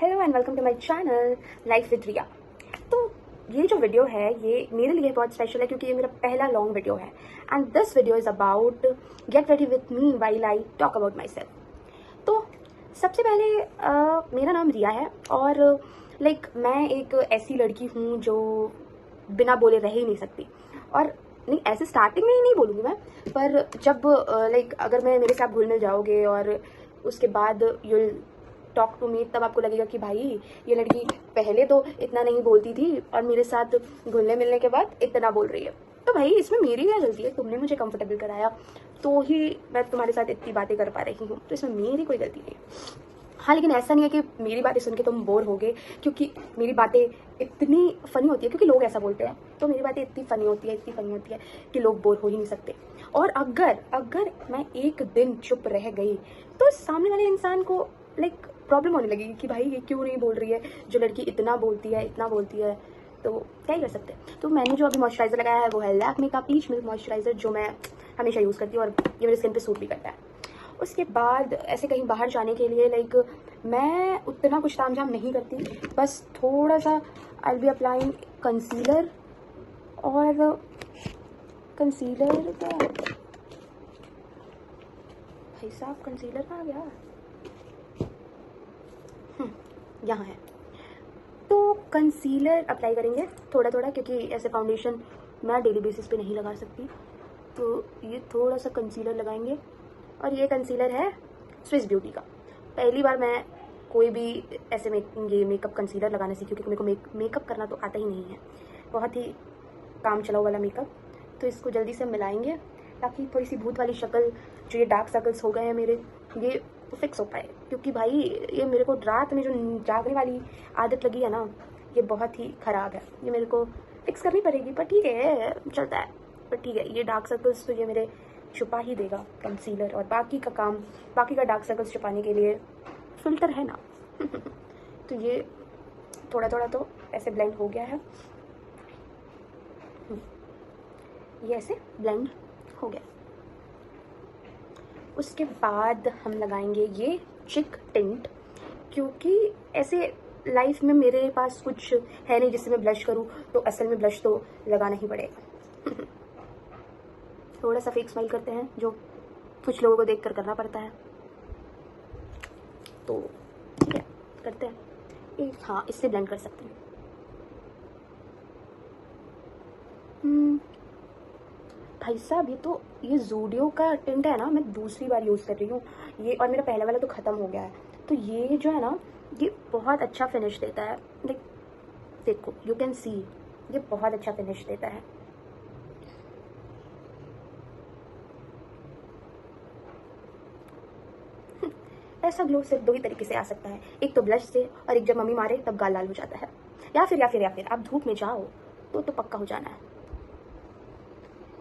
Hello and welcome to my channel life with Riya. तो ये जो वीडियो है ये मेरे लिए बहुत स्पेशल है क्योंकि ये मेरा पहला लॉन्ग वीडियो है and this video is about get ready with me while I talk about my self. तो सबसे पहले मेरा नाम रिया है और मैं एक ऐसी लड़की हूँ जो बिना बोले रह ही नहीं सकती। और नहीं, ऐसे स्टार्टिंग में ही नहीं बोलूँगी मैं, पर जब अगर मैं मेरे साथ घुल मिल जाओगे और उसके बाद यूल टॉक टू मी, तब आपको लगेगा कि भाई ये लड़की पहले तो इतना नहीं बोलती थी और मेरे साथ घुलने मिलने के बाद इतना बोल रही है। तो भाई इसमें मेरी क्या गलती है? तुमने मुझे कंफर्टेबल कराया तो ही मैं तुम्हारे साथ इतनी बातें कर पा रही हूँ, तो इसमें मेरी कोई गलती नहीं। हाँ, लेकिन ऐसा नहीं है कि मेरी बातें सुन के तुम बोर होगे, क्योंकि मेरी बातें इतनी फनी होती है, क्योंकि लोग ऐसा बोलते हैं, तो मेरी बातें इतनी फनी होती है कि लोग बोर हो ही नहीं सकते। और अगर मैं एक दिन चुप रह गई तो सामने वाले इंसान को प्रॉब्लम होने लगेगी कि भाई ये क्यों नहीं बोल रही है, जो लड़की इतना बोलती है। तो क्या ही कर सकते हैं। तो मैंने जो अभी मॉइस्चराइज़र लगाया है वो है लैक्मे का पीच मिल्क मॉइस्चराइज़र, जो मैं हमेशा यूज़ करती हूँ और ये मेरे स्किन पे सूट भी करता है। उसके बाद ऐसे कहीं बाहर जाने के लिए मैं उतना कुछ तामझाम नहीं करती, बस थोड़ा सा आई बी अप्लाइंग कंसीलर। और कंसीलर क्या, भाई साहब कंसीलर कहाँ गया? यहाँ है। तो कंसीलर अप्लाई करेंगे थोड़ा थोड़ा, क्योंकि ऐसे फाउंडेशन मैं डेली बेसिस पे नहीं लगा सकती, तो ये थोड़ा सा कंसीलर लगाएंगे। और ये कंसीलर है स्विस ब्यूटी का। पहली बार मैं कोई भी ऐसे ये मेकअप कंसीलर लगाने सीखी, क्योंकि मेरे को मेकअप करना तो आता ही नहीं है, बहुत ही काम चलाओ वाला मेकअप। तो इसको जल्दी से मिलाएंगे ताकि थोड़ी सी भूत वाली शक्ल, जो ये डार्क सर्कल्स हो गए हैं मेरे, ये फिक्स हो पाए। क्योंकि भाई ये मेरे को रात में जो जागने वाली आदत लगी है ना, ये बहुत ही ख़राब है, ये मेरे को फिक्स करनी पड़ेगी। पर ठीक है, चलता है। पर ठीक है, ये डार्क सर्कल्स तो ये मेरे छुपा ही देगा कंसीलर, और बाकी का डार्क सर्कल्स छुपाने के लिए फिल्टर है ना। तो ये थोड़ा थोड़ा तो ऐसे ब्लेंड हो गया है, ये ऐसे ब्लेंड हो गया। उसके बाद हम लगाएंगे ये चिक टिंट, क्योंकि ऐसे लाइफ में मेरे पास कुछ है नहीं जिससे मैं ब्लश करूँ, तो असल में ब्लश तो लगाना ही पड़ेगा। थोड़ा सा फेक स्माइल करते हैं, जो कुछ लोगों को देखकर करना पड़ता है, तो ठीक है करते हैं। हाँ, इससे ब्लेंड कर सकते हैं। भाई साहब ये ज़ूडियो का टिंट है ना, मैं दूसरी बार यूज़ कर रही हूँ ये, और मेरा पहला वाला तो ख़त्म हो गया है। तो ये जो है ना, ये बहुत अच्छा फिनिश देता है। देखो, यू कैन सी, ये बहुत अच्छा फिनिश देता है। ऐसा ग्लो सिर्फ दो ही तरीके से आ सकता है, एक तो ब्लश से, और एक जब मम्मी मारे तब गाल लाल हो जाता है, या फिर आप धूप में जाओ तो पक्का हो जाना है।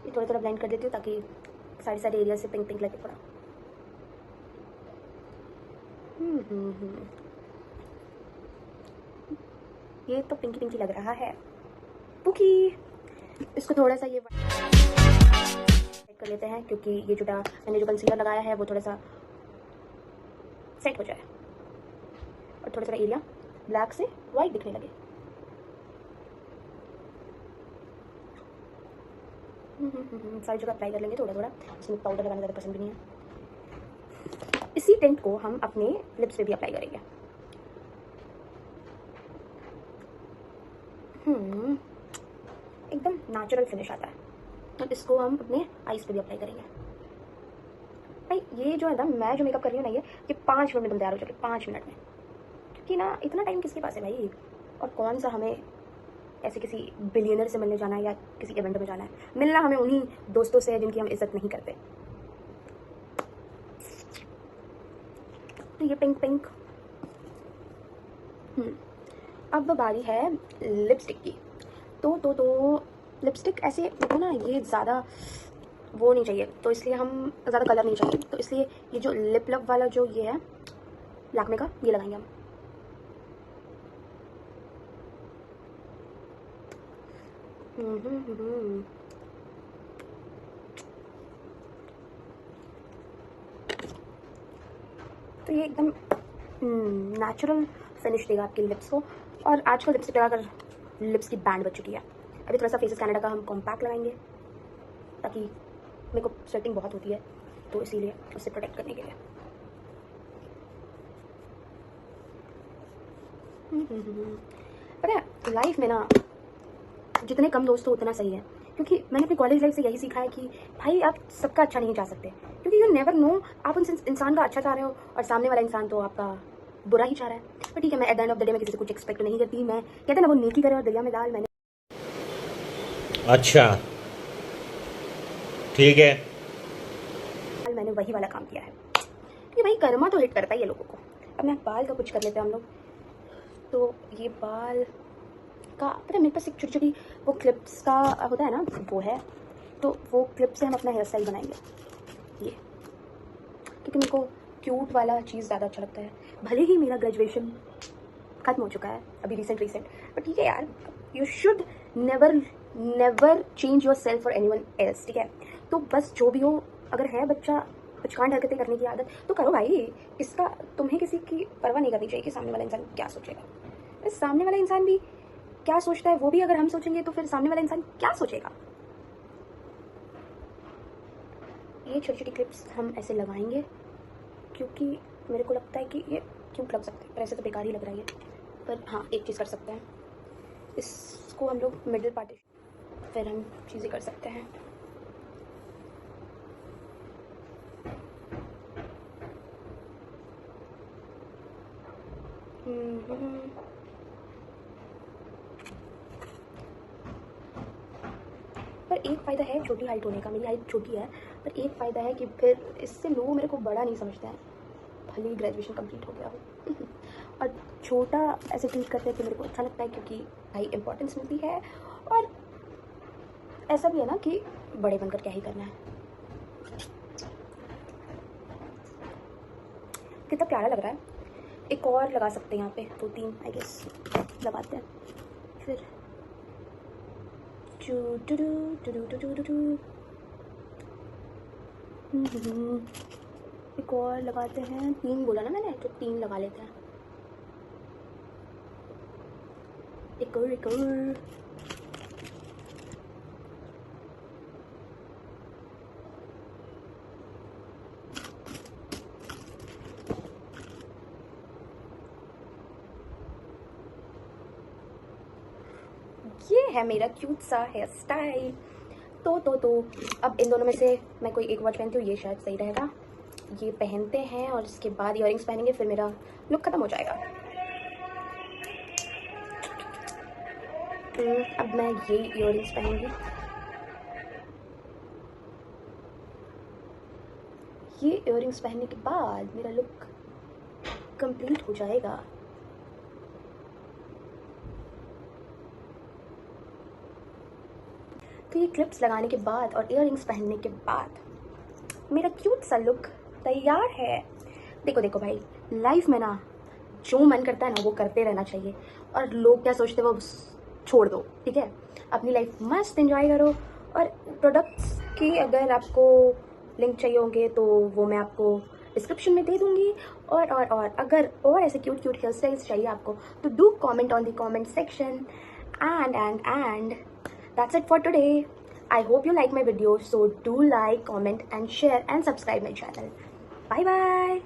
ये थोड़ा थोड़ा ब्लेंड कर देती हूँ ताकि सारे एरिया से पिंक पिंक लगे थोड़ा। ये तो पिंकी पिंकी लग रहा है, पुकी। इसको थोड़ा सा ये कर लेते हैं, क्योंकि ये जो मैंने जो कंसीलर लगाया है वो थोड़ा सा सेट हो जाए और थोड़ा थोड़ा एरिया ब्लैक से वाइट दिखने लगे। सारी जगह अप्लाई कर लेंगे थोड़ा थोड़ा, इसमें पाउडर लगाना ज़्यादा पसंद भी नहीं है। इसी टिंट को हम अपने लिप्स पे भी अप्लाई करेंगे। एकदम नेचुरल फिनिश आता है। तो इसको हम अपने आईज पे भी अप्लाई करेंगे। भाई ये जो है ना, मैं जो मेकअप कर रही हूँ ना, ये 5 मिनट में तुम तैयार हो जाओगे, 5 मिनट में, क्योंकि ना इतना टाइम किसके पास है भाई। और कौन सा हमें ऐसे किसी बिलियनर से मिलने जाना है या किसी इवेंट में जाना है, मिलना हमें उन्हीं दोस्तों से है जिनकी हम इज्जत नहीं करते। तो ये पिंक अब बारी है लिपस्टिक की। तो लिपस्टिक ऐसे देखो ना, ये ज़्यादा वो नहीं चाहिए, तो इसलिए हम ज़्यादा कलर नहीं चाहिए, तो इसलिए ये जो लिप लव वाला जो ये है लैक्मे का, ये लगाएंगे हम। तो ये एकदम नेचुरल फिनिश देगा आपके लिप्स को। और आजकल लिपस्टिक लगाकर लिप्स की बैंड बच चुकी है। अभी थोड़ा सा फेसेस कैनेडा का हम कॉम्पैक्ट लगाएंगे, ताकि मेरे को स्वेटिंग बहुत होती है, तो इसीलिए उससे प्रोटेक्ट करने के लिए। पता है लाइफ में ना जितने कम दोस्त हो उतना सही है, क्योंकि मैंने अपनी कॉलेज लाइफ से यही सीखा है कि भाई आप सबका अच्छा नहीं चाह सकते, क्योंकि यू नेवर नो आप उन इंसान का अच्छा चाह रहे हो और सामने वाला इंसान तो आपका बुरा ही चाह रहा है। पर ठीक है, मैं at the end of the day मैं किसी से कुछ एक्सपेक्ट नहीं करती। मैं कहते ना वो नेकी करे और दरिया में डाल, मैंने अच्छा ठीक है, मैंने वही वाला काम किया है, क्योंकि भाई कर्मा तो हिट करता ही है लोगों को। अब मैं बाल का कुछ कर लेते हैं हम लोग। तो ये बाल का पता है मेरे पास एक छोटी छोटी वो क्लिप्स का होता है ना, वो है, तो वो क्लिप से हम अपना हेयर स्टाइल बनाएंगे ये, क्योंकि मेरे को क्यूट वाला चीज़ ज़्यादा अच्छा लगता है। भले ही मेरा ग्रेजुएशन खत्म हो चुका है अभी रिसेंट, बट ठीक है यार, you should never change your self for anyone else, ठीक है। तो बस जो भी हो, अगर है बच्चा कुछ हरकतें करने की आदत तो करो भाई, इसका तुम्हें किसी की परवाह नहीं करनी चाहिए कि सामने वाला इंसान क्या सोचेगा। सामने वाला इंसान भी क्या सोचता है वो भी अगर हम सोचेंगे तो फिर सामने वाला इंसान क्या सोचेगा। ये छोटी छोटी क्लिप्स हम ऐसे लगाएंगे, क्योंकि मेरे को लगता है कि ये क्यूट लग सकता है, पर ऐसे तो बेकार ही लग रहा है। पर हाँ, एक चीज़ कर सकते हैं, इसको हम लोग मिडिल पार्टीशन फिर हम चीज़ें कर सकते हैं। पर एक फ़ायदा है छोटी हाइट होने का, मेरी हाइट छोटी है, पर एक फ़ायदा है कि फिर इससे लोग मेरे को बड़ा नहीं समझते हैं, भले ही ग्रेजुएशन कंप्लीट हो गया हो। और छोटा ऐसे ट्रीट करते हैं कि मेरे को अच्छा लगता है, क्योंकि भाई इंपॉर्टेंस मिलती है। और ऐसा भी है ना कि बड़े बनकर क्या ही करना है। कितना प्यारा लग रहा है। एक और लगा सकते हैं यहाँ पे, 2-3 आई गेस लगाते हैं। फिर एक और लगाते हैं, 3 बोला ना मैंने, तो 3 लगा लेते हैं। एक और ये है मेरा क्यूट सा हेयर स्टाइल। तो अब इन दोनों में से मैं कोई एक वॉच पहनती हूँ, ये शायद सही रहेगा। ये पहनते हैं और इसके बाद इयररिंग्स पहनेंगे, फिर मेरा लुक खत्म हो जाएगा। अब मैं ये इयररिंग्स पहनूंगी। ये इयररिंग्स पहनने के बाद मेरा लुक कंप्लीट हो जाएगा। तो ये क्लिप्स लगाने के बाद और इयररिंग्स पहनने के बाद मेरा क्यूट सा लुक तैयार है। देखो भाई, लाइफ में ना जो मन करता है ना वो करते रहना चाहिए, और लोग क्या सोचते हैं वो छोड़ दो, ठीक है। अपनी लाइफ मस्त एंजॉय करो। और प्रोडक्ट्स की अगर आपको लिंक चाहिए होंगे तो वो मैं आपको डिस्क्रिप्शन में दे दूंगी। और अगर और ऐसे क्यूट हेयर स्टाइल्स चाहिए आपको तो do comment on the comment section. And that's it for today. I hope you like my video, so do like, comment and share and subscribe my channel. Bye bye.